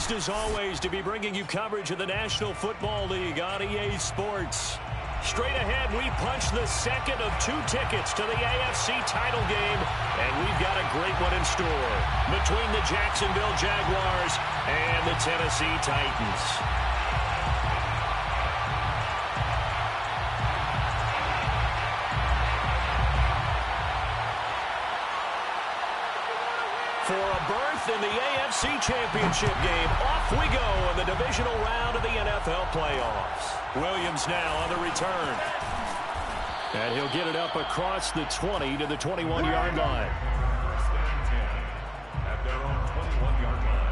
Pleased as always to be bringing you coverage of the National Football League on EA Sports. Straight ahead, we punch the second of 2 tickets to the AFC title game, and we've got a great one in store between the Jacksonville Jaguars and the Tennessee Titans. For a berth in the AFC Championship game, off we go in the divisional round of the NFL playoffs. Williams now on the return. And he'll get it up across the 20 to the 21-yard line. First and 10 at their own 21-yard line.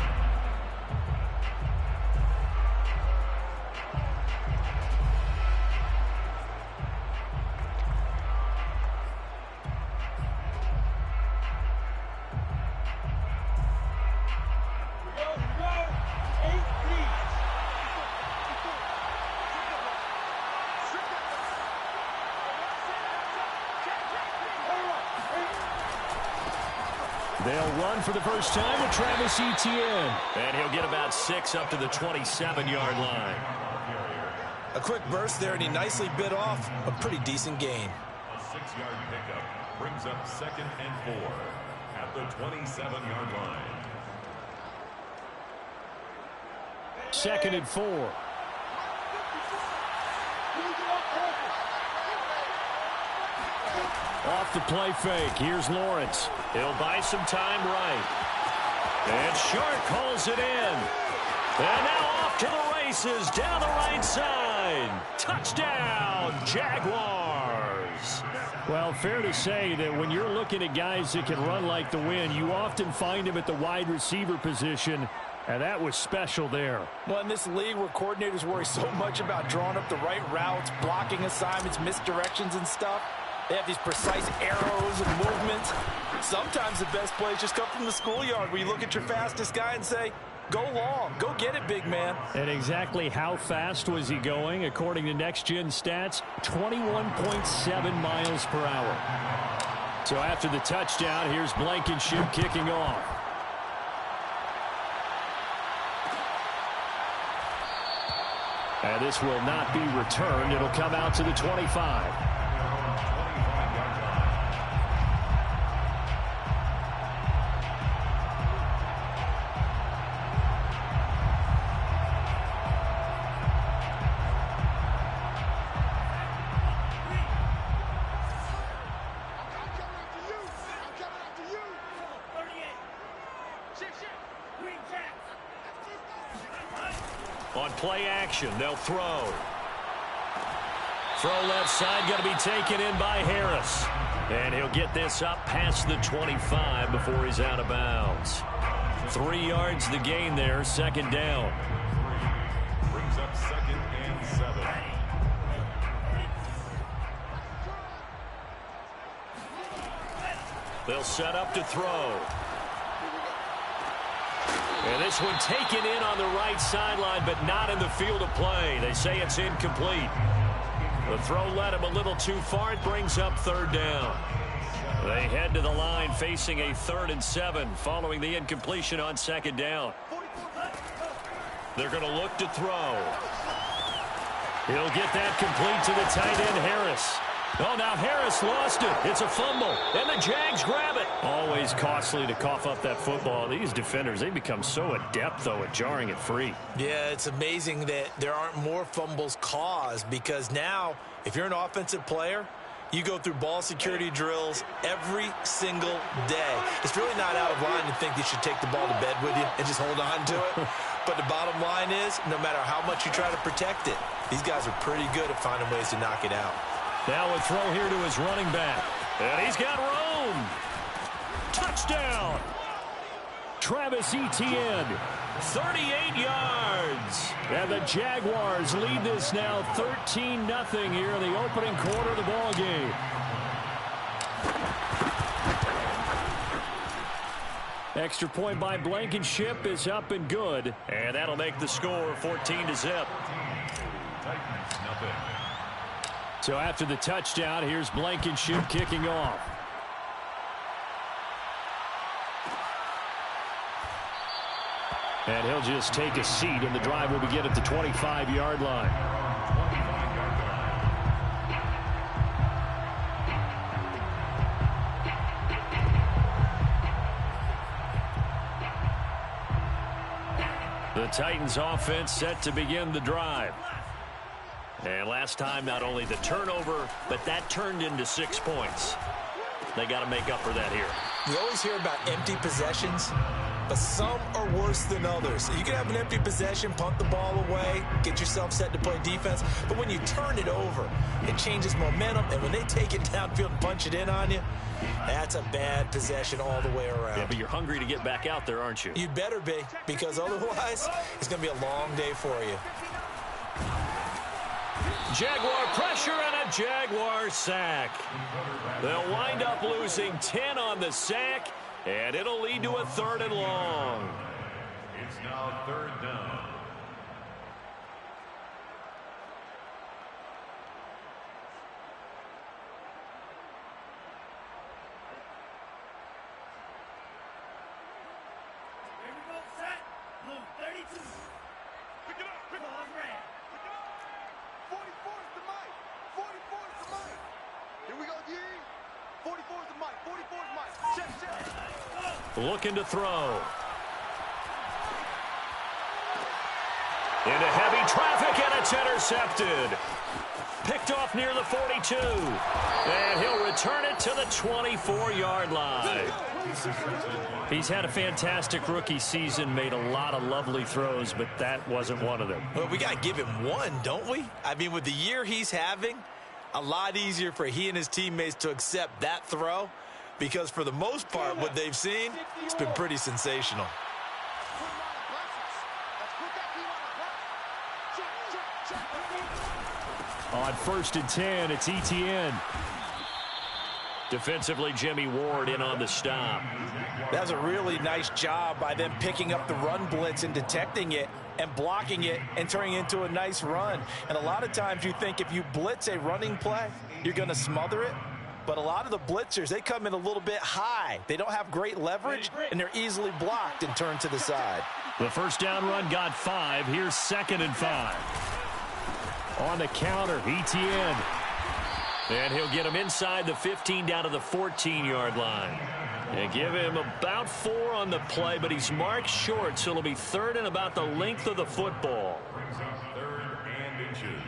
They'll run for the first time with Travis Etienne. And he'll get about 6 up to the 27-yard line. A quick burst there, and he nicely bit off a pretty decent gain. A 6-yard pickup brings up 2nd and 4 at the 27-yard line. 2nd and 4. Off the play fake. Here's Lawrence. He'll buy some time right. And Shark calls it in. And now off to the races down the right side. Touchdown, Jaguars. Well, fair to say that when you're looking at guys that can run like the wind, you often find them at the wide receiver position. And that was special there. Well, in this league where coordinators worry so much about drawing up the right routes, blocking assignments, misdirections and stuff, they have these precise arrows and movements. Sometimes the best plays just come from the schoolyard where you look at your fastest guy and say, go long, go get it, big man. And exactly how fast was he going? According to Next Gen Stats, 21.7 miles per hour. So after the touchdown, here's Blankenship kicking off. And this will not be returned. It'll come out to the 25. On play action, they'll throw. Throw left side, going to be taken in by Harris. And he'll get this up past the 25 before he's out of bounds. 3 yards the gain there, 2nd down. Brings up 2nd and 7. They'll set up to throw. And this one taken in on the right sideline, but not in the field of play. They say it's incomplete. The throw led him a little too far. It brings up 3rd down. They head to the line facing a 3rd and 7 following the incompletion on 2nd down. They're going to look to throw. He'll get that complete to the tight end, Harris. Oh, now Harris lost it. It's a fumble, and the Jags grab it. Always costly to cough up that football. These defenders, they become so adept, though, at jarring it free. Yeah, it's amazing that there aren't more fumbles caused because now, if you're an offensive player, you go through ball security drills every single day. It's really not out of line to think you should take the ball to bed with you and just hold on to it. But the bottom line is, no matter how much you try to protect it, these guys are pretty good at finding ways to knock it out. Now a throw here to his running back. And he's got room. Touchdown. Travis Etienne, 38 yards. And the Jaguars lead this now 13-0 here in the opening quarter of the ball game. Extra point by Blankenship is up and good. And that'll make the score 14-0. So after the touchdown, here's Blankenship kicking off. And he'll just take a seat, and the drive will begin at the 25-yard line. The Titans offense set to begin the drive. And last time, not only the turnover, but that turned into 6 points. They got to make up for that here. You always hear about empty possessions, but some are worse than others. You can have an empty possession, punt the ball away, get yourself set to play defense, but when you turn it over, it changes momentum, and when they take it downfield and punch it in on you, that's a bad possession all the way around. Yeah, but you're hungry to get back out there, aren't you? You'd better be, because otherwise, it's going to be a long day for you. Jaguar pressure and a Jaguar sack. They'll wind up losing 10 on the sack, and it'll lead to a 3rd and long. It's now 3rd down. Here we go, set. Blue, 32. Pick it up, pick it up. 44 is the mic. 44 is the mic. Here we go, G. 44 is the mic. 44 is mic. Check. Looking to throw. Into heavy traffic, and it's intercepted. Picked off near the 42. And he'll return it to the 24-yard line. He's had a fantastic rookie season, made a lot of lovely throws, but that wasn't one of them. Well, we got to give him one, don't we? I mean, with the year he's having, a lot easier for he and his teammates to accept that throw, because for the most part, what they've seen, it's been pretty sensational. On 1st and 10, it's Etienne. Defensively, Jimmy Ward in on the stop. That was a really nice job by them picking up the run blitz and detecting it and blocking it and turning it into a nice run. And a lot of times you think if you blitz a running play, you're going to smother it. But a lot of the blitzers, they come in a little bit high. They don't have great leverage, and they're easily blocked and turned to the side. The first down run got 5. Here's 2nd and 5. On the counter, Etienne. And he'll get him inside the 15 down to the 14-yard line. And give him about 4 on the play, but he's marked short, so it'll be 3rd and about the length of the football. Brings up 3rd and inches.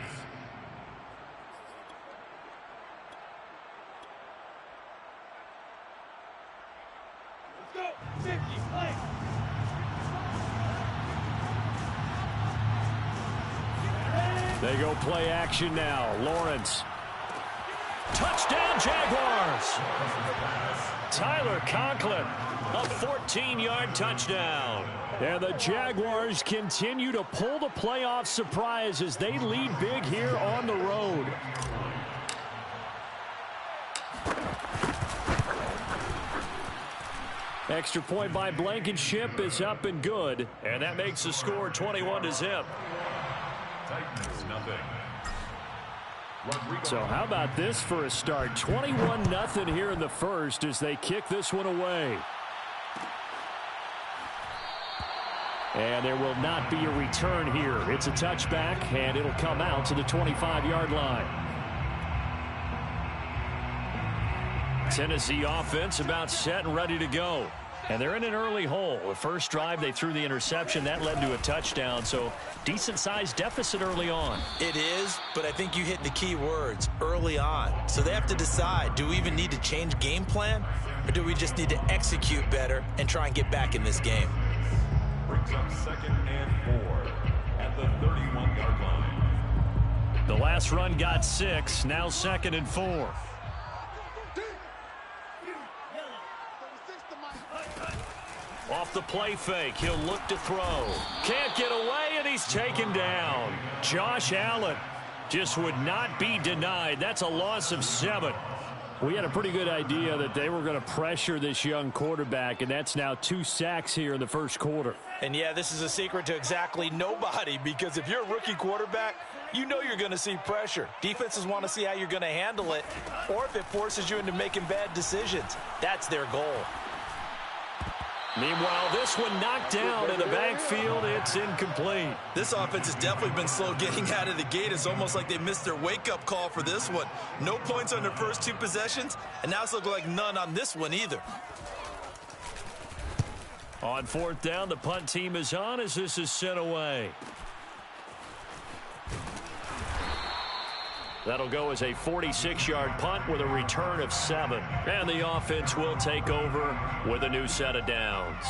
Let's go. 50, play. They go play action now. Lawrence. Touchdown, Jaguars. Tyler Conklin, a 14-yard touchdown. And the Jaguars continue to pull the playoff surprise as they lead big here on the road. Extra point by Blankenship is up and good. And that makes the score 21-0. Titans, nothing. So how about this for a start? 21-0 here in the first as they kick this one away. And there will not be a return here. It's a touchback, and it'll come out to the 25-yard line. Tennessee offense about set and ready to go. And they're in an early hole. The first drive, they threw the interception. That led to a touchdown. So decent-sized deficit early on. It is, but I think you hit the key words, early on. So they have to decide, do we even need to change game plan? Or do we just need to execute better and try and get back in this game? Brings up 2nd and 4 at the 31-yard line. The last run got 6. Now 2nd and 4. Off the play fake, he'll look to throw. Can't get away, and he's taken down. Josh Allen just would not be denied. That's a loss of 7. We had a pretty good idea that they were going to pressure this young quarterback, and that's now 2 sacks here in the first quarter. And, yeah, this is a secret to exactly nobody, because if you're a rookie quarterback, you know you're going to see pressure. Defenses want to see how you're going to handle it, or if it forces you into making bad decisions. That's their goal. Meanwhile, this one knocked down in the backfield. It's incomplete. This offense has definitely been slow getting out of the gate. It's almost like they missed their wake-up call for this one. No points on their first 2 possessions, and now it's looking like none on this one either. On 4th down, the punt team is on as this is sent away. That'll go as a 46-yard punt with a return of 7. And the offense will take over with a new set of downs.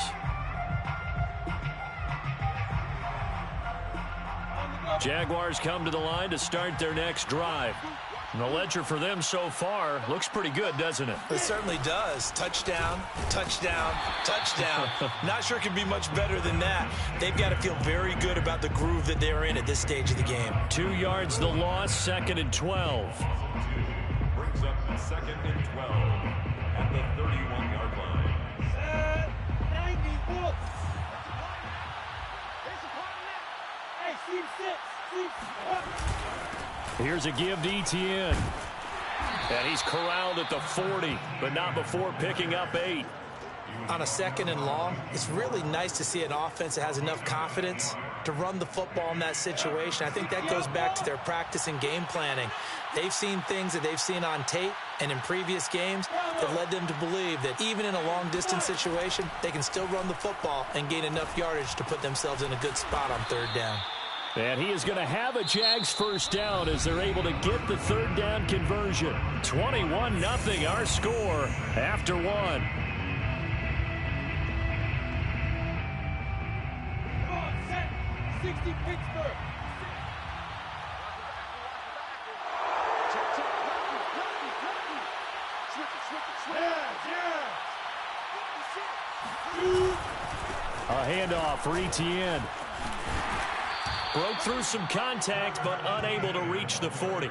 Jaguars come to the line to start their next drive. And the ledger for them so far looks pretty good, doesn't it? It certainly does. Touchdown, touchdown, touchdown. Not sure it can be much better than that. They've got to feel very good about the groove that they're in at this stage of the game. 2 yards the loss, 2nd and 12. Brings up 2nd and 12 at the 31-yard line. 91. Hey, seam 6. Here's a give to Etienne. And he's corralled at the 40, but not before picking up 8. On a 2nd and long, it's really nice to see an offense that has enough confidence to run the football in that situation. I think that goes back to their practice and game planning. They've seen things that they've seen on tape and in previous games that led them to believe that even in a long-distance situation, they can still run the football and gain enough yardage to put themselves in a good spot on 3rd down. And he is going to have a Jags first down as they're able to get the 3rd down conversion. 21-0 our score after 1. Come on, set. 60 Pittsburgh. A handoff for Etienne. Broke through some contact, but unable to reach the 40.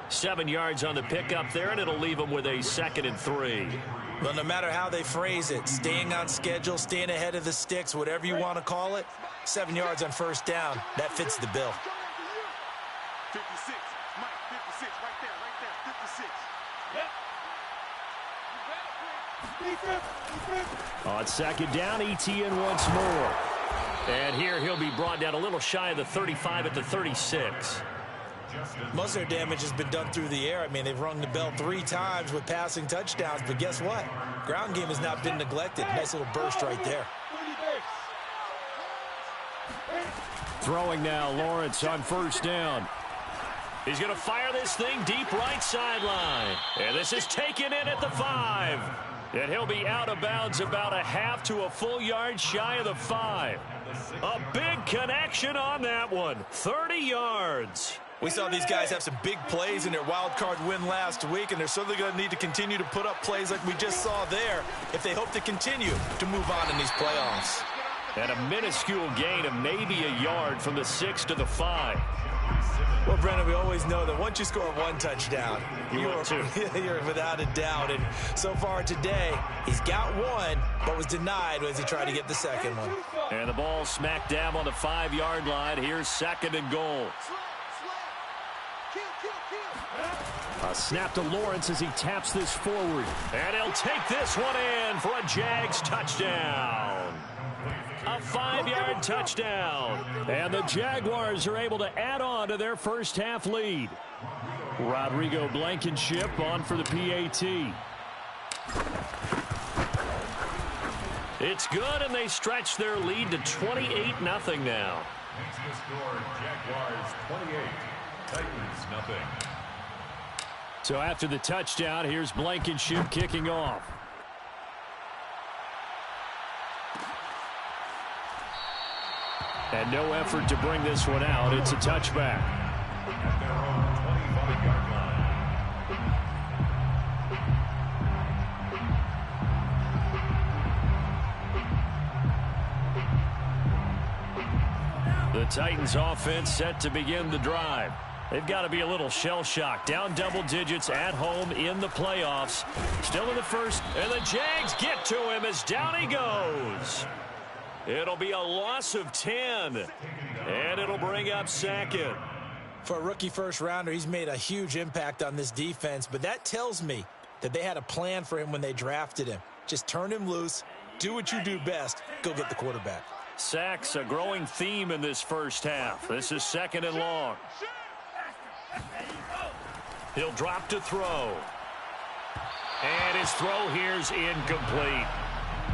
7 yards on the pickup there, and it'll leave them with a 2nd and 3. Well, no matter how they phrase it, staying on schedule, staying ahead of the sticks, whatever you want to call it, 7 yards on 1st down, that fits the bill. 56, Mike, 56, right there, 56. On 2nd down, Etienne once more. And here he'll be brought down a little shy of the 35 at the 36. Most of their damage has been done through the air. I mean, they've rung the bell 3 times with passing touchdowns, but guess what? Ground game has not been neglected. Nice little burst right there. Throwing now, Lawrence on 1st down. He's going to fire this thing deep right sideline. And this is taken in at the 5. And he'll be out of bounds about a half to a full yard shy of the 5. A big connection on that one. 30 yards. We saw these guys have some big plays in their wild card win last week, and they're certainly going to need to continue to put up plays like we just saw there if they hope to continue to move on in these playoffs. And a minuscule gain of maybe a yard from the 6 to the 5. Well, Brendan, we always know that once you score 1 touchdown, you're without a doubt. And so far today, he's got 1, but was denied as he tried to get the 2nd one. And the ball smacked down on the 5-yard line. Here's 2nd and goal. A snap to Lawrence as he taps this forward. And he'll take this one in for a Jags touchdown. A 5-yard touchdown. And the Jaguars are able to add on to their first half lead. Rodrigo Blankenship on for the PAT. It's good, and they stretch their lead to 28-0 now. Makes the score Jaguars 28, Titans 0. So after the touchdown, here's Blankenship kicking off. And no effort to bring this one out. It's a touchback. At their own 25-yard line. The Titans offense set to begin the drive. They've got to be a little shell-shocked. Down double digits at home in the playoffs. Still in the first, and the Jags get to him as down he goes. It'll be a loss of 10, and it'll bring up 2nd. For a rookie first-rounder, he's made a huge impact on this defense, but that tells me that they had a plan for him when they drafted him. Just turn him loose, Do what you do best. Go get the quarterback. Sacks, a growing theme in this first half. This is 2nd and long. He'll drop to throw. And his throw here's incomplete.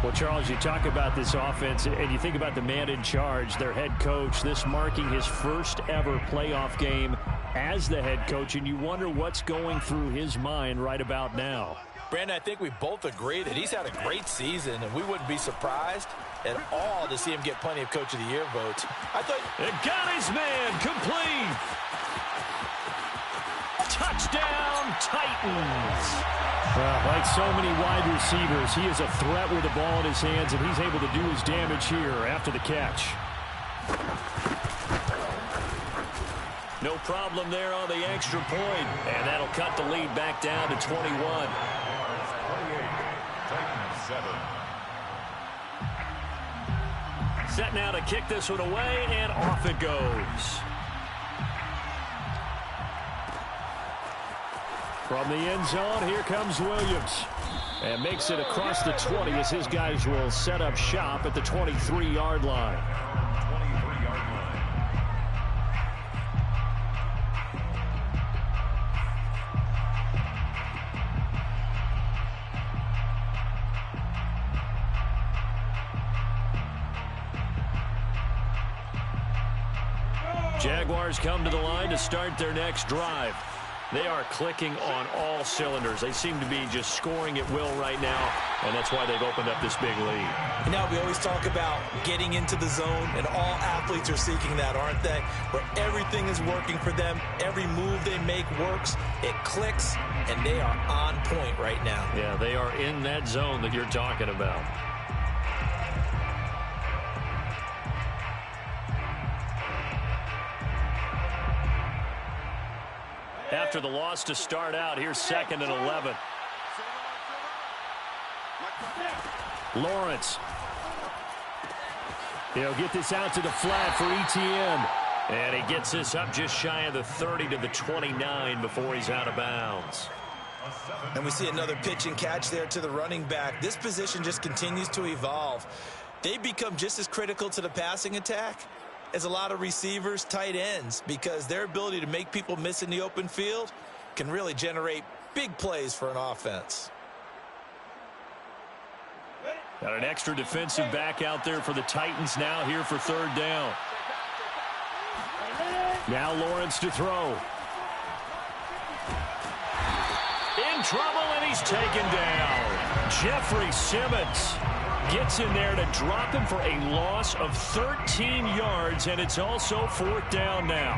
Well, Charles, you talk about this offense, and you think about the man in charge, their head coach, this marking his first ever playoff game as the head coach, and you wonder what's going through his mind right about now. Brandon, I think we both agree that he's had a great season, and we wouldn't be surprised at all to see him get plenty of Coach of the Year votes. I thought it got his man complete. Touchdown, Titans. Like so many wide receivers, he is a threat with the ball in his hands, and he's able to do his damage here after the catch. No problem there on the extra point, and that'll cut the lead back down to 21. 28, Titans 7. Set now to kick this one away, and off it goes. From the end zone, here comes Williams. And makes it across the 20 as his guys will set up shop at the 23-yard line. 23-yard line. Jaguars come to the line to start their next drive. They are clicking on all cylinders. They seem to be just scoring at will right now, and that's why they've opened up this big lead. You know, we always talk about getting into the zone, and all athletes are seeking that, aren't they? Where everything is working for them, every move they make works, it clicks, and they are on point right now. Yeah, they are in that zone that you're talking about. After the loss to start out, here's 2nd and 11. Lawrence. He'll get this out to the flat for Etienne. And he gets this up just shy of the 30 to the 29 before he's out of bounds. And we see another pitch and catch there to the running back. This position just continues to evolve. They become just as critical to the passing attack as a lot of receivers, tight ends, because their ability to make people miss in the open field can really generate big plays for an offense. Got an extra defensive back out there for the Titans now here for 3rd down. Now Lawrence to throw. In trouble, and he's taken down. Jeffrey Simmons gets in there to drop him for a loss of 13 yards, and it's also 4th down now.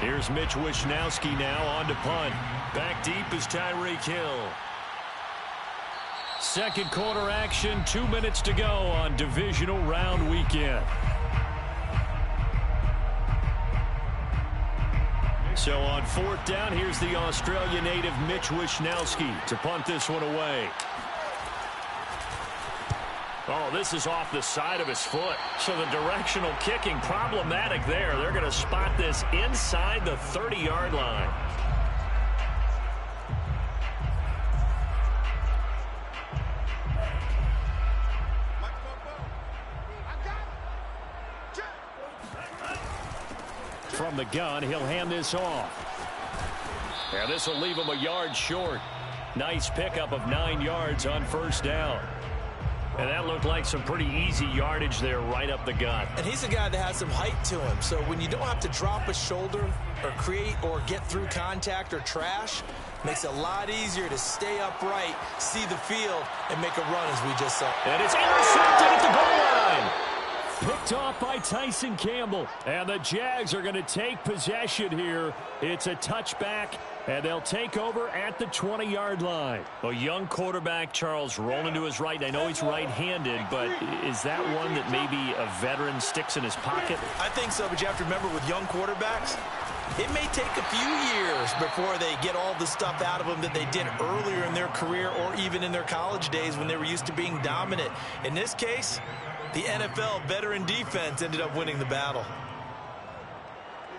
Here's Mitch Wishnowsky now on to punt. Back deep is Tyreek Hill. Second quarter action, 2 minutes to go on divisional round weekend. So on 4th down, here's the Australia native Mitch Wishnowsky to punt this one away. Oh, this is off the side of his foot. So the directional kicking problematic there. They're going to spot this inside the 30-yard line. From the gun, he'll hand this off. And this will leave him a yard short. Nice pickup of 9 yards on 1st down. And that looked like some pretty easy yardage there right up the gut. And he's a guy that has some height to him. So when you don't have to drop a shoulder or create or get through contact or trash, makes it a lot easier to stay upright, see the field, and make a run as we just saw. And it's intercepted at the goal line. Picked off by Tyson Campbell. And the Jags are going to take possession here. It's a touchback, and they'll take over at the 20-yard line. A young quarterback, Charles, rolling to his right. I know he's right-handed, but is that one that maybe a veteran sticks in his pocket? I think so, but you have to remember with young quarterbacks, it may take a few years before they get all the stuff out of them that they did earlier in their career or even in their college days when they were used to being dominant. In this case, the NFL veteran defense ended up winning the battle.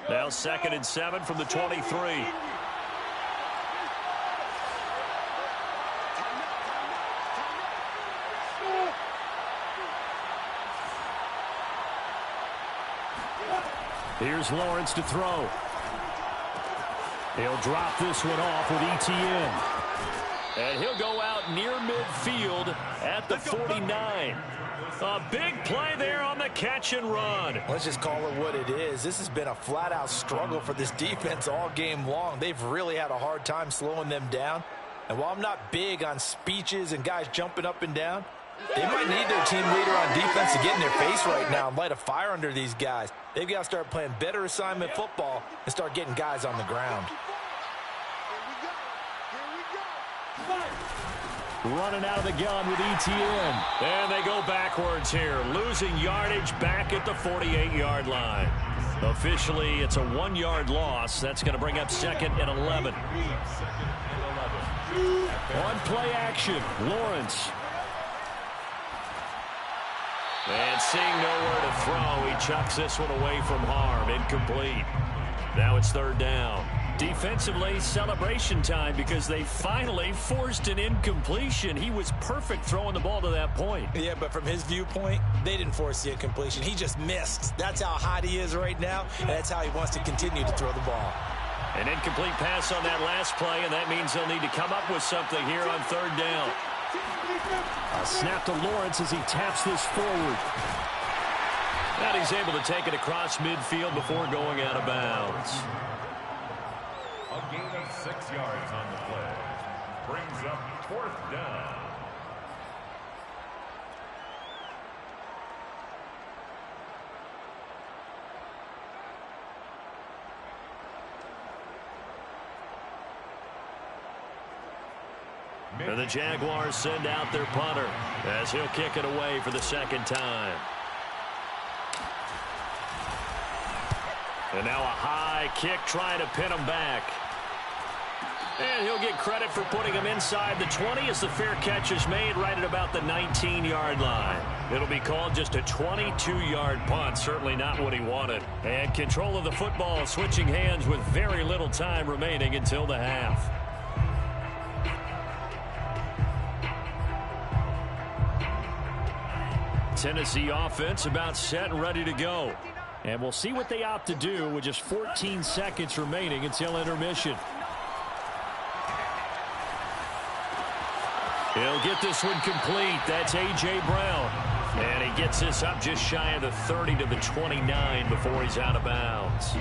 Now 2nd and 7 from the 23. Here's Lawrence to throw. He'll drop this one off with ETN. And he'll go out near midfield at the 49. A big play there on the catch and run. Let's just call it what it is. This has been a flat-out struggle for this defense all game long. They've really had a hard time slowing them down. And while I'm not big on speeches and guys jumping up and down, they might need their team leader on defense to get in their face right now and light a fire under these guys. They've got to start playing better assignment football and start getting guys on the ground. Running out of the gun with ETN. And they go backwards here, losing yardage back at the 48-yard line. Officially, it's a 1-yard loss. That's going to bring up 2nd and 11. On play action, Lawrence. And seeing nowhere to throw, he chucks this one away from harm. Incomplete. Now it's 3rd down. Defensively, celebration time because they finally forced an incompletion. He was perfect throwing the ball to that point. Yeah, but from his viewpoint, they didn't force the incompletion. He just missed. That's how hot he is right now, and that's how he wants to continue to throw the ball. An incomplete pass on that last play, and that means they'll need to come up with something here on 3rd down. A snap to Lawrence as he taps this forward. And he's able to take it across midfield before going out of bounds. A gain of 6 yards on the play. Brings up 4th down. And the Jaguars send out their punter as he'll kick it away for the 2nd time. And now a high kick trying to pin him back. And he'll get credit for putting him inside the 20 as the fair catch is made right at about the 19-yard line. It'll be called just a 22-yard punt, certainly not what he wanted. And control of the football switching hands with very little time remaining until the half. Tennessee offense about set and ready to go. And we'll see what they opt to do with just 14 seconds remaining until intermission. He'll get this one complete. That's A.J. Brown. And he gets this up just shy of the 30 to the 29 before he's out of bounds.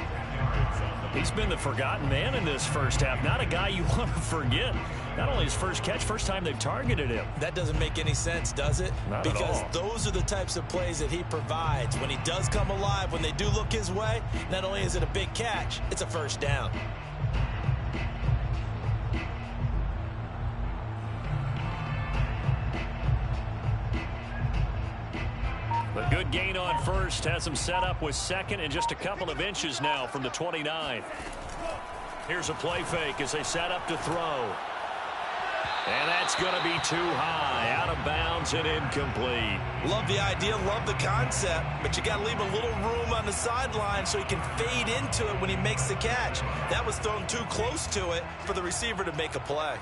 He's been the forgotten man in this first half. Not a guy you want to forget. Not only his first catch, first time they've targeted him. That doesn't make any sense, does it? Not because at all. Those are the types of plays that he provides. When he does come alive, when they do look his way, not only is it a big catch, it's a first down. A good gain on first has him set up with 2nd and just a couple of inches now from the 29. Here's a play fake as they set up to throw. And that's going to be too high, out of bounds and incomplete. Love the idea, love the concept, but you got to leave a little room on the sideline so he can fade into it when he makes the catch. That was thrown too close to it for the receiver to make a play.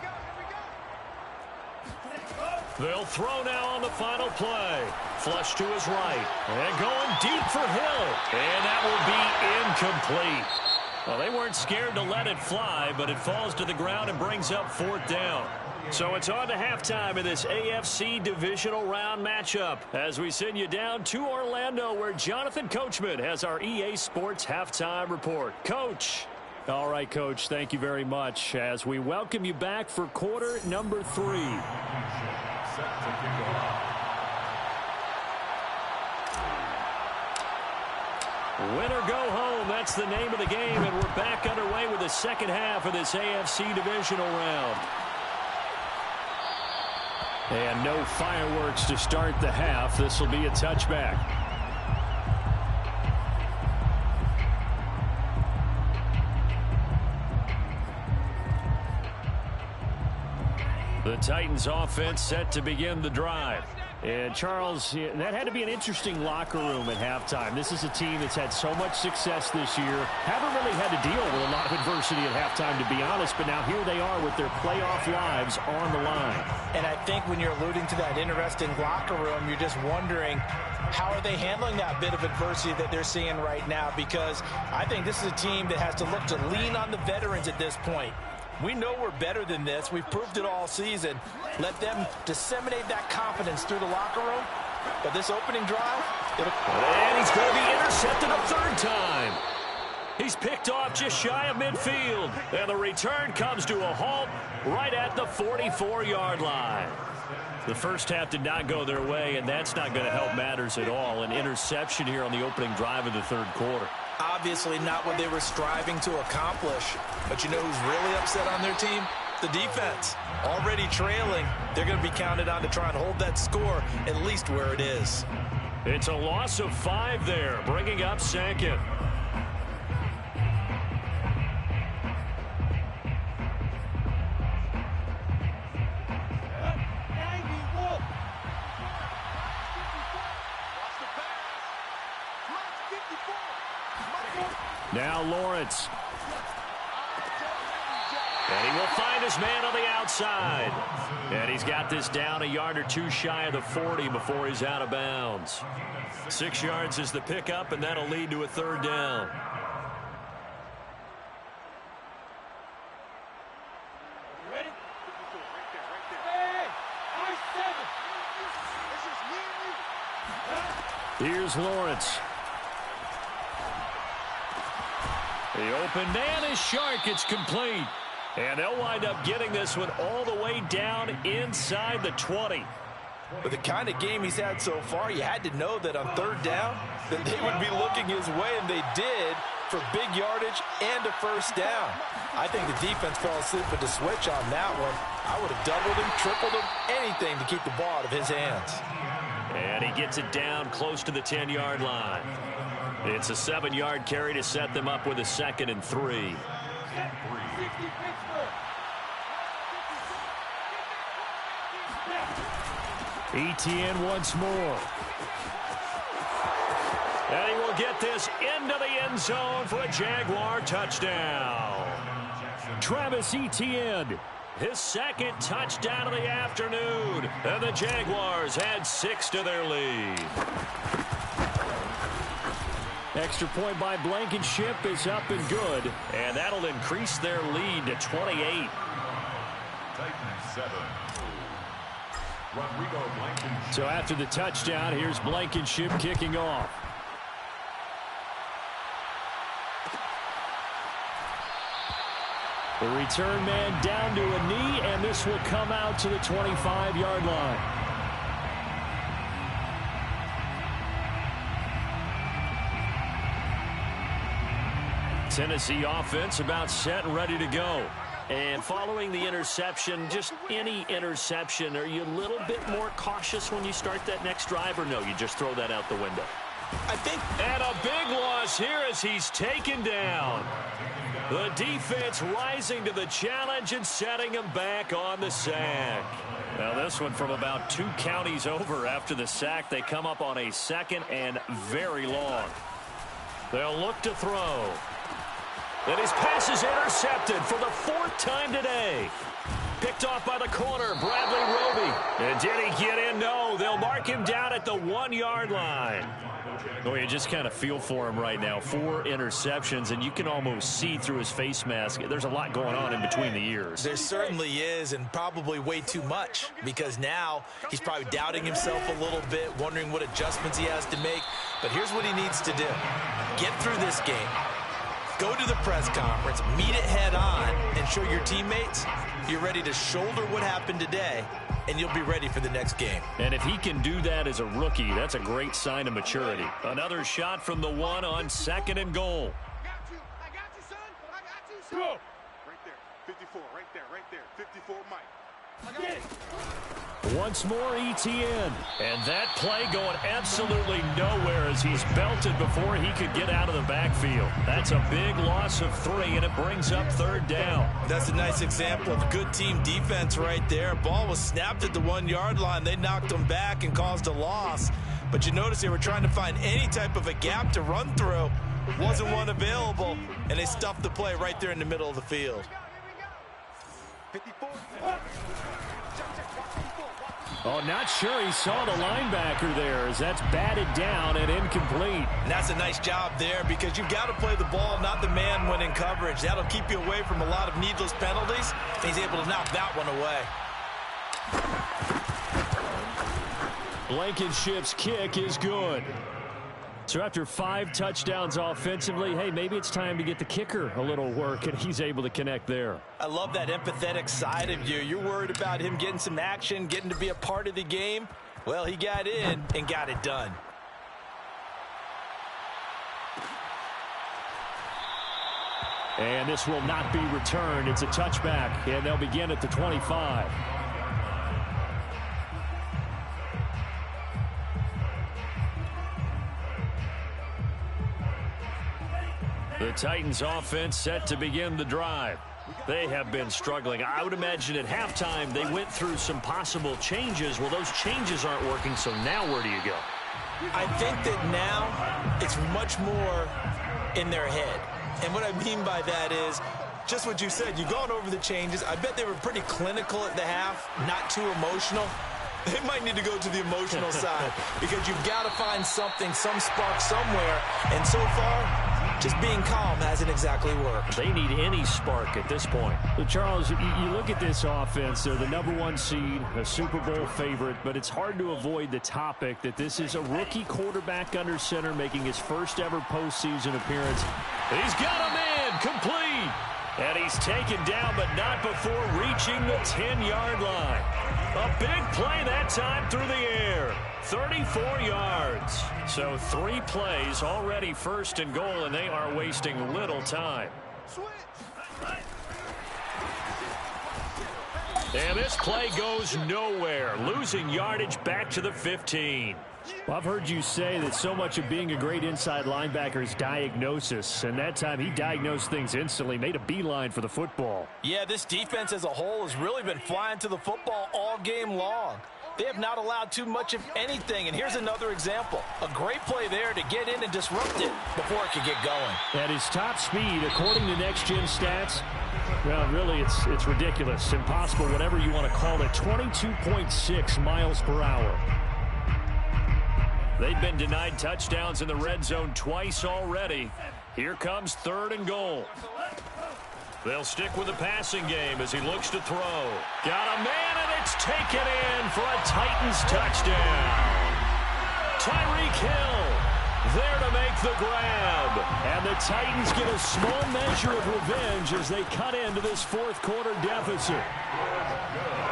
They'll throw now on the final play. Flush to his right. And going deep for Hill. And that will be incomplete. Well, they weren't scared to let it fly, but it falls to the ground and brings up 4th down. So it's on to halftime in this AFC divisional round matchup as we send you down to Orlando where Jonathan Coachman has our EA Sports halftime report. Coach. All right, Coach, thank you very much as we welcome you back for quarter number 3. Win or go home, that's the name of the game, and we're back underway with the second half of this AFC divisional round. And no fireworks to start the half. This will be a touchback. The Titans offense set to begin the drive. And, Charles, that had to be an interesting locker room at halftime. This is a team that's had so much success this year. Haven't really had to deal with a lot of adversity at halftime, to be honest, but now here they are with their playoff lives on the line. And I think when you're alluding to that interesting locker room, you're just wondering, how are they handling that bit of adversity that they're seeing right now? Because I think this is a team that has to look to lean on the veterans at this point. We know we're better than this. We've proved it all season. Let them disseminate that confidence through the locker room. But this opening drive, and he's going to be intercepted a third time. He's picked off just shy of midfield. And the return comes to a halt right at the 44-yard line. The first half did not go their way, and that's not going to help matters at all. An interception here on the opening drive of the third quarter. Obviously not what they were striving to accomplish. But you know who's really upset on their team? The defense. Already trailing, they're going to be counted on to try and hold that score at least where it is. It's a loss of 5 there, bringing up second. Now Lawrence. And he will find his man on the outside. And he's got this down a yard or two shy of the 40 before he's out of bounds. 6 yards is the pickup, and that'll lead to a third down. Ready? Here's Lawrence. The open man is Shark. It's complete. And they'll wind up getting this one all the way down inside the 20. With the kind of game he's had so far, you had to know that on third down that they would be looking his way, and they did, for big yardage and a first down. I think the defense fell asleep with the switch on that one. I would have doubled him, tripled him, anything to keep the ball out of his hands. And he gets it down close to the 10-yard line. It's a 7-yard carry to set them up with a 2nd and 3. ETN once more. And he will get this into the end zone for a Jaguar touchdown. Travis Etienne. His 2nd touchdown of the afternoon. And the Jaguars add 6 to their lead. Extra point by Blankenship is up and good. And that'll increase their lead to 28. Titans 7. Rodrigo Blankenship. So after the touchdown, here's Blankenship kicking off. The return man down to a knee, and this will come out to the 25-yard line. Tennessee offense about set and ready to go. And following the interception, just any interception, are you a little bit more cautious when you start that next drive, or no, you just throw that out the window? I think. And a big loss here as he's taken down. The defense rising to the challenge and setting him back on the sack. Now this one from about 2 counties over after the sack. They come up on a 2nd and very long. They'll look to throw. And his pass is intercepted for the 4th time today. Picked off by the corner, Bradley Roby. And did he get in? No, they'll mark him down at the 1-yard line. Oh, you just kind of feel for him right now. 4 interceptions, and you can almost see through his face mask. There's a lot going on in between the ears. There certainly is, and probably way too much, because now he's probably doubting himself a little bit, wondering what adjustments he has to make. But here's what he needs to do. Get through this game. Go to the press conference, meet it head on, and show your teammates you're ready to shoulder what happened today, and you'll be ready for the next game. And if he can do that as a rookie, that's a great sign of maturity. Another shot from the 1 on 2nd and goal. I got you, son. I got you, son. Right there, 54, right there, 54, Mike. Once more, ETN. And that play going absolutely nowhere as he's belted before he could get out of the backfield. That's a big loss of 3, and it brings up 3rd down. That's a nice example of good team defense right there. Ball was snapped at the 1-yard line. They knocked him back and caused a loss. But you notice they were trying to find any type of a gap to run through. Wasn't one available, and they stuffed the play right there in the middle of the field. 54. Oh, not sure he saw the linebacker there as that's batted down and incomplete. And that's a nice job there because you've got to play the ball, not the man when in coverage. That'll keep you away from a lot of needless penalties. He's able to knock that one away. Blankenship's kick is good. So after 5 touchdowns offensively, hey, maybe it's time to get the kicker a little work, and he's able to connect there. I love that empathetic side of you. You're worried about him getting some action, getting to be a part of the game. Well, he got in and got it done. And this will not be returned. It's a touchback, and they'll begin at the 25. The Titans offense set to begin the drive. They have been struggling. I would imagine at halftime they went through some possible changes. Well, those changes aren't working, so now where do you go? I think that now it's much more in their head. And what I mean by that is just what you said. You've gone over the changes. I bet they were pretty clinical at the half, not too emotional. They might need to go to the emotional side because you've got to find something, some spark somewhere. And so far, just being calm hasn't exactly worked. They need any spark at this point. So Charles, you look at this offense. They're the #1 seed, a Super Bowl favorite, but it's hard to avoid the topic that this is a rookie quarterback under center making his first ever postseason appearance. He's got a man complete. And he's taken down, but not before reaching the 10-yard line. A big play that time through the air. 34 yards. So 3 plays already 1st and goal, and they are wasting little time. And this play goes nowhere. Losing yardage back to the 15. Well, I've heard you say that so much of being a great inside linebacker is diagnosis, and that time he diagnosed things instantly, made a beeline for the football. Yeah, this defense as a whole has really been flying to the football all game long. They have not allowed too much of anything, and here's another example. A great play there to get in and disrupt it before it could get going. At his top speed, according to Next Gen Stats, well, really, it's ridiculous, impossible, whatever you want to call it, 22.6 miles per hour. They've been denied touchdowns in the red zone twice already. Here comes 3rd and goal. They'll stick with the passing game as he looks to throw. Got a man, and it's taken in for a Titans touchdown. Tyreek Hill there to make the grab. And the Titans get a small measure of revenge as they cut into this 4th quarter deficit.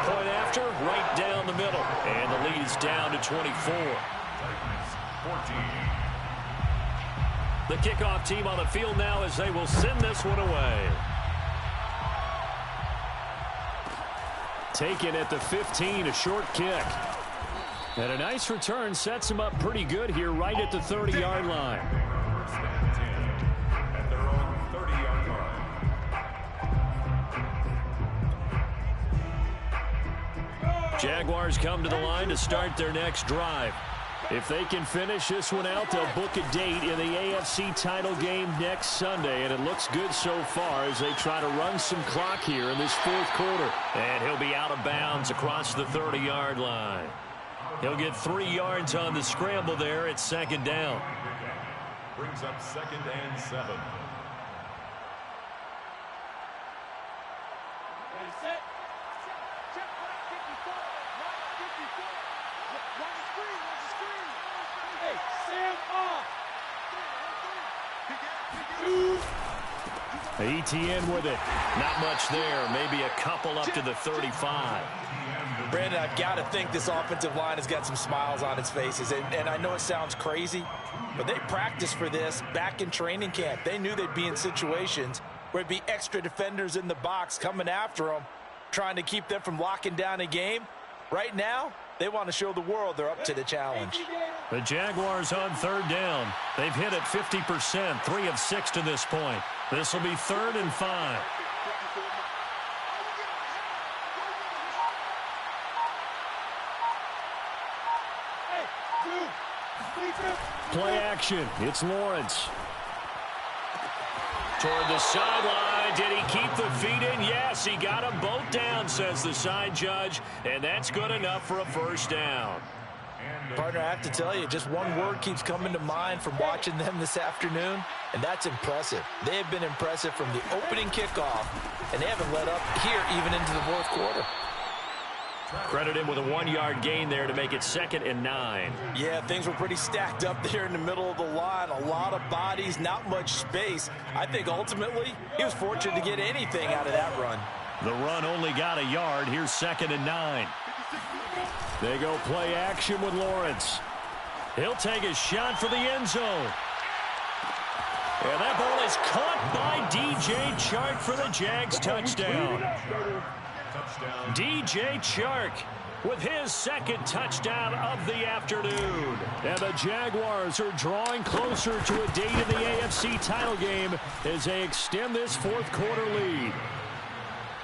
Point after, right down the middle. And the lead is down to 24. 14. The kickoff team on the field now as they will send this one away. Taken at the 15, a short kick. And a nice return sets him up pretty good here right at the 30-yard line. At their own 30-yard line. Jaguars come to the line to start their next drive. If they can finish this one out, they'll book a date in the AFC title game next Sunday, and it looks good so far as they try to run some clock here in this 4th quarter. And he'll be out of bounds across the 30-yard line. He'll get 3 yards on the scramble there at 2nd down. Brings up 2nd and 7. ETN with it. Not much there. Maybe a couple up to the 35. Brandon, I've got to think this offensive line has got some smiles on its faces. And I know it sounds crazy, but they practiced for this back in training camp. They knew they'd be in situations where it'd be extra defenders in the box coming after them. trying to keep them from locking down a game. Right now, they want to show the world they're up to the challenge. The Jaguars on third down. They've hit it 50%, 3 of 6 to this point. This will be 3rd and 5. Play action. It's Lawrence. Toward the sideline. Did he keep the feet in? Yes, he got them both down, says the side judge. And that's good enough for a first down. Partner, I have to tell you, just one word keeps coming to mind from watching them this afternoon, and that's impressive. They have been impressive from the opening kickoff, and they haven't let up here even into the fourth quarter. Credit him with a 1-yard gain there to make it 2nd and 9. Yeah, things were pretty stacked up there in the middle of the line. A lot of bodies, not much space. I think ultimately he was fortunate to get anything out of that run. The run only got a yard. Here's 2nd and 9. They go play action with Lawrence. He'll take a shot for the end zone. And that ball is caught by D.J. Chark for the Jags touchdown. D.J. Chark with his 2nd touchdown of the afternoon. And the Jaguars are drawing closer to a date in the AFC title game as they extend this fourth quarter lead.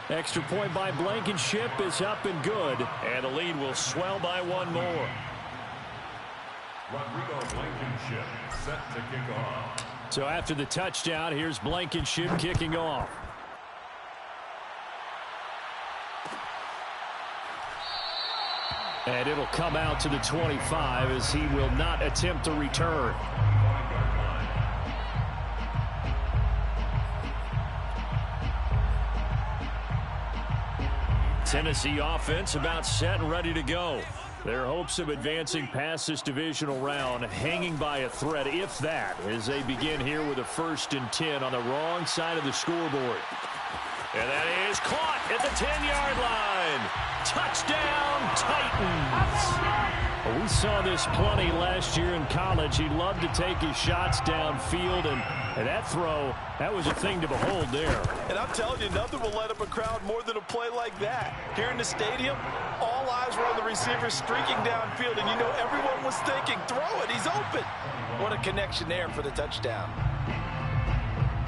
Extra point by Blankenship is up and good, and the lead will swell by 1 more. Rodrigo Blankenship set to kick off. So after the touchdown, here's Blankenship kicking off. And it'll come out to the 25 as he will not attempt to return. Tennessee offense about set and ready to go. Their hopes of advancing past this divisional round hanging by a thread, if that, as they begin here with a 1st and 10 on the wrong side of the scoreboard. And that is caught at the 10-yard line. Touchdown, Titans. Well, we saw this plenty last year in college. He loved to take his shots downfield, and that throw, that was a thing to behold there. And I'm telling you, nothing will light up a crowd more than a play like that. Here in the stadium, all eyes were on the receiver streaking downfield, and you know everyone was thinking, throw it, he's open. What a connection there for the touchdown.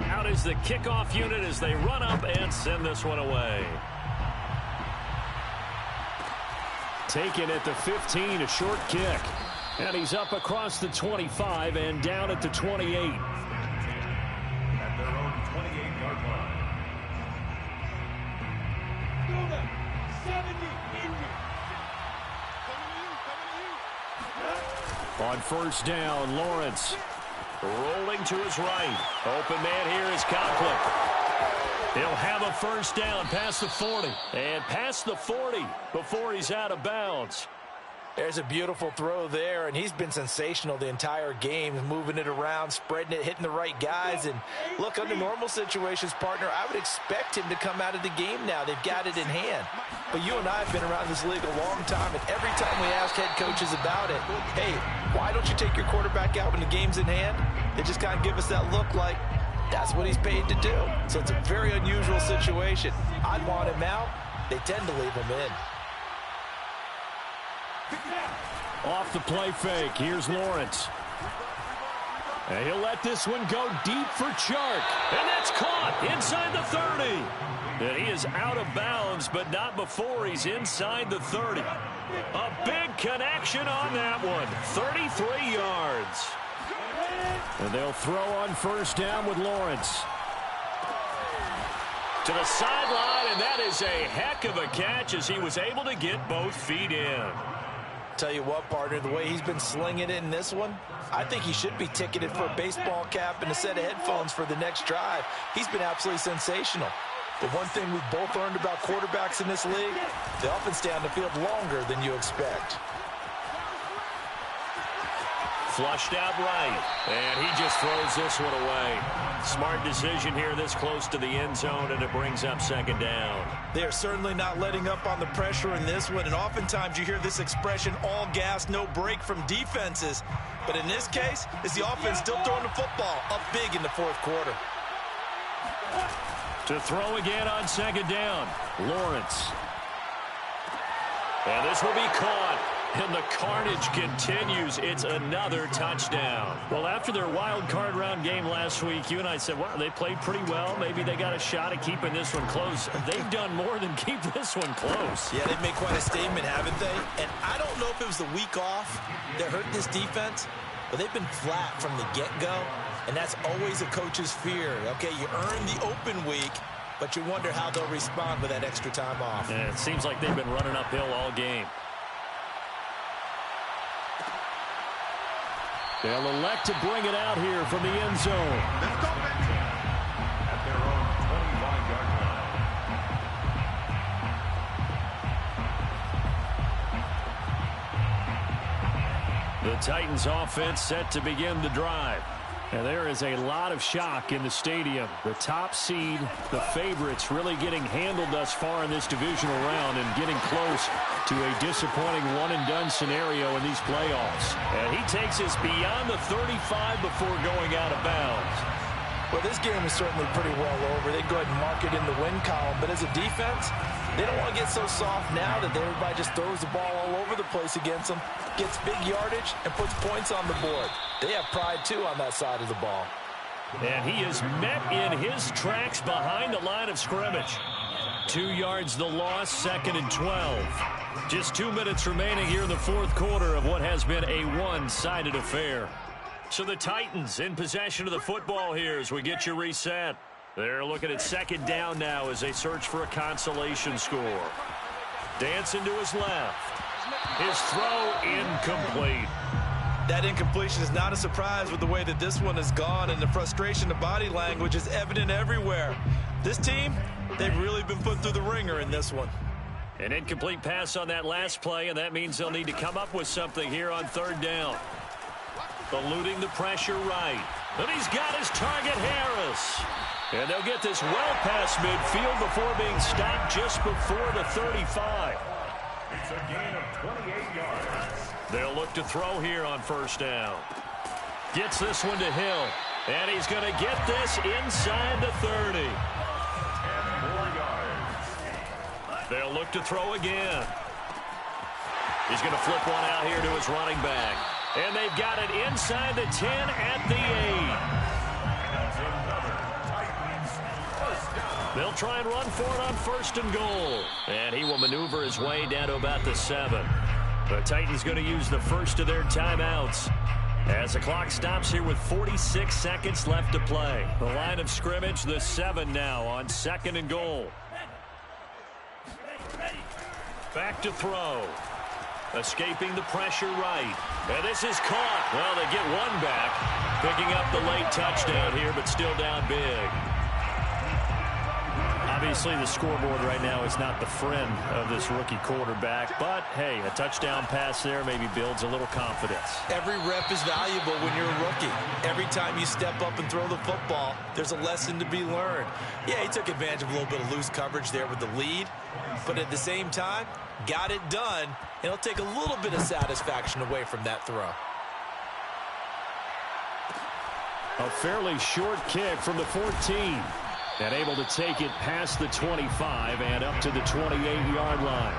Out is the kickoff unit as they run up and send this one away. Taken at the 15, a short kick. And he's up across the 25 and down at the 28. At their own 28-yard line. On first down, Lawrence rolling to his right. Open man here is Conklin. He'll have a first down past the 40. And past the 40 before he's out of bounds. There's a beautiful throw there, and he's been sensational the entire game, moving it around, spreading it, hitting the right guys. And look, under normal situations, partner, I would expect him to come out of the game now. They've got it in hand. But you and I have been around this league a long time, and every time we ask head coaches about it, hey, why don't you take your quarterback out when the game's in hand? They just kind of give us that look like that's what he's paid to do. So it's a very unusual situation. I'd want him out. They tend to leave him in. Off the play fake, here's Lawrence. And he'll let this one go deep for Chark. And that's caught inside the 30. And he is out of bounds, but not before he's inside the 30. A big connection on that one. 33 yards. And they'll throw on first down with Lawrence. To the sideline, and that is a heck of a catch as he was able to get both feet in. Tell you what, partner, the way he's been slinging it in this one, I think he should be ticketed for a baseball cap and a set of headphones for the next drive. He's been absolutely sensational. The one thing we've both learned about quarterbacks in this league, they often stay on the field longer than you expect. Flushed out right, and he just throws this one away. Smart decision here this close to the end zone, and it brings up second down. They are certainly not letting up on the pressure in this one, and oftentimes you hear this expression, all gas, no break from defenses. But in this case, it's the offense still throwing the football up big in the fourth quarter. To throw again on second down, Lawrence. And this will be caught. And the carnage continues. It's another touchdown. Well, after their wild card round game last week, you and I said, wow, they played pretty well. Maybe they got a shot at keeping this one close. They've done more than keep this one close. Yeah, they've made quite a statement, haven't they? And I don't know if it was the week off that hurt this defense, but they've been flat from the get-go, and that's always a coach's fear. Okay, you earn the open week, but you wonder how they'll respond with that extra time off. And it seems like they've been running uphill all game. They'll elect to bring it out here from the end zone. Let's go, baby. At their own 25-yard line. The Titans offense set to begin the drive. And there is a lot of shock in the stadium. The top seed, the favorites, really getting handled thus far in this divisional round and getting close to a disappointing one-and-done scenario in these playoffs. And he takes us beyond the 35 before going out of bounds. Well, this game is certainly pretty well over. They go ahead and mark it in the win column. But as a defense, they don't want to get so soft now that everybody just throws the ball all over the place against them, gets big yardage, and puts points on the board. They have pride, too, on that side of the ball. And he is met in his tracks behind the line of scrimmage. 2 yards the loss, 2nd and 12. Just 2 minutes remaining here in the fourth quarter of what has been a one-sided affair. So the Titans in possession of the football here as we get you reset. They're looking at second down now as they search for a consolation score. Dancing to his left. His throw incomplete. That incompletion is not a surprise with the way that this one has gone, and the frustration, the body language is evident everywhere. This team, they've really been put through the ringer in this one. An incomplete pass on that last play, and that means they'll need to come up with something here on third down. Eluding the pressure right. And he's got his target, Harris. And they'll get this well past midfield before being stopped just before the 35. It's a gain of 28 yards. They'll look to throw here on first down. Gets this one to Hill. And he's going to get this inside the 30. 10 more yards. They'll look to throw again. He's going to flip one out here to his running back. And they've got it inside the 10 at the 8. They'll try and run for it on first and goal. And he will maneuver his way down to about the 7. The Titans going to use the first of their timeouts as the clock stops here with 46 seconds left to play. The line of scrimmage, the 7 now on second and goal. Back to throw. Escaping the pressure right. And this is caught. Well, they get one back. Picking up the late touchdown here, but still down big. Obviously, the scoreboard right now is not the friend of this rookie quarterback. But, hey, a touchdown pass there maybe builds a little confidence. Every rep is valuable when you're a rookie. Every time you step up and throw the football, there's a lesson to be learned. Yeah, he took advantage of a little bit of loose coverage there with the lead. But at the same time, got it done. And it'll take a little bit of satisfaction away from that throw. A fairly short kick from the 14. And able to take it past the 25 and up to the 28-yard line.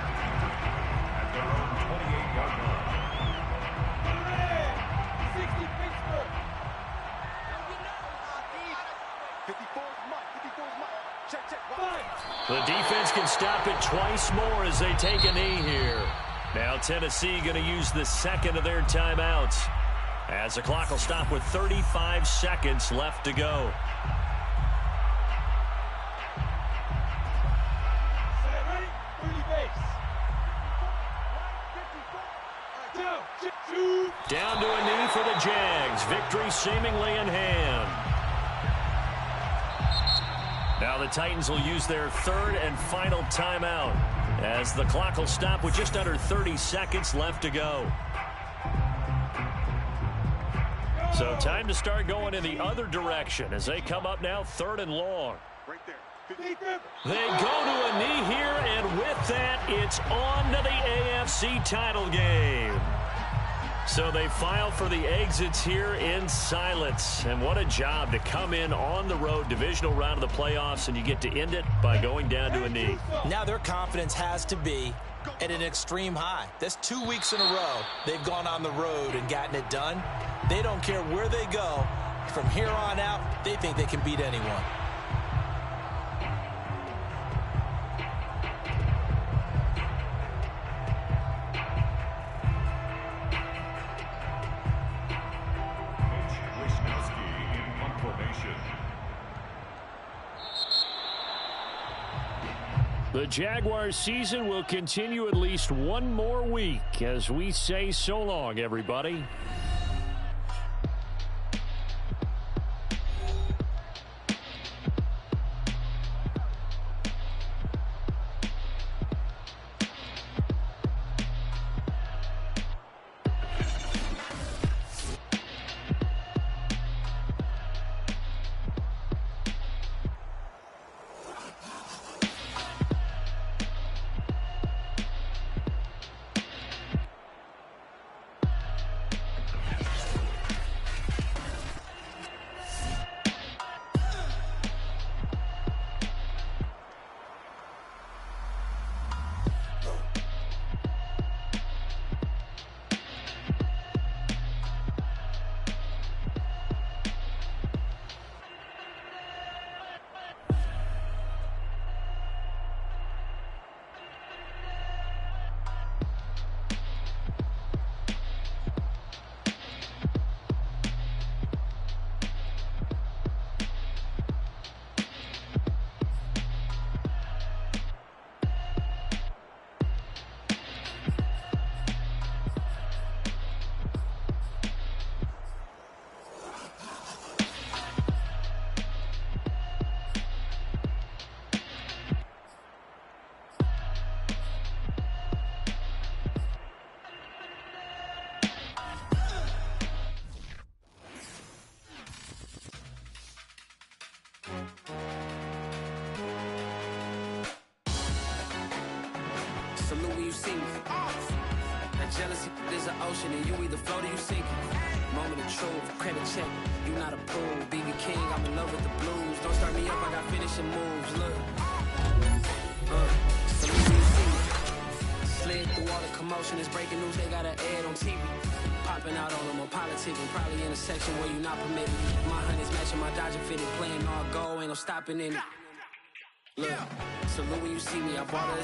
At their own 28-yard line. 54's The defense can stop it twice more as they take a knee here. Now Tennessee going to use the second of their timeouts as the clock will stop with 35 seconds left to go. Down to a knee for the Jags. Victory seemingly in hand. Now the Titans will use their third and final timeout as the clock will stop with just under 30 seconds left to go. So time to start going in the other direction as they come up now third and long. right there. They go to a knee here, and with that, it's on to the AFC title game. So they file for the exits here in silence. And what a job to come in on the road, divisional round of the playoffs, and you get to end it by going down to a knee. Now their confidence has to be at an extreme high. That's 2 weeks in a row they've gone on the road and gotten it done. They don't care where they go. From here on out, they think they can beat anyone. The Jaguars season will continue at least one more week as we say so long, everybody. Salute when you see me. That jealousy is an ocean, and you either float or you sink it. Moment of truth, credit check, you not approved. BB King, I'm in love with the blues. Don't start me up, I got finishing moves. Look, salute when you see me. Slid through all the commotion, it's breaking news, they got an ad on TV. Popping out on them on politicking, probably in a section where you not permitted. My honey's matching my Dodger fitted, playing all go, ain't no stopping in it. Look, salute when you see me, I bought her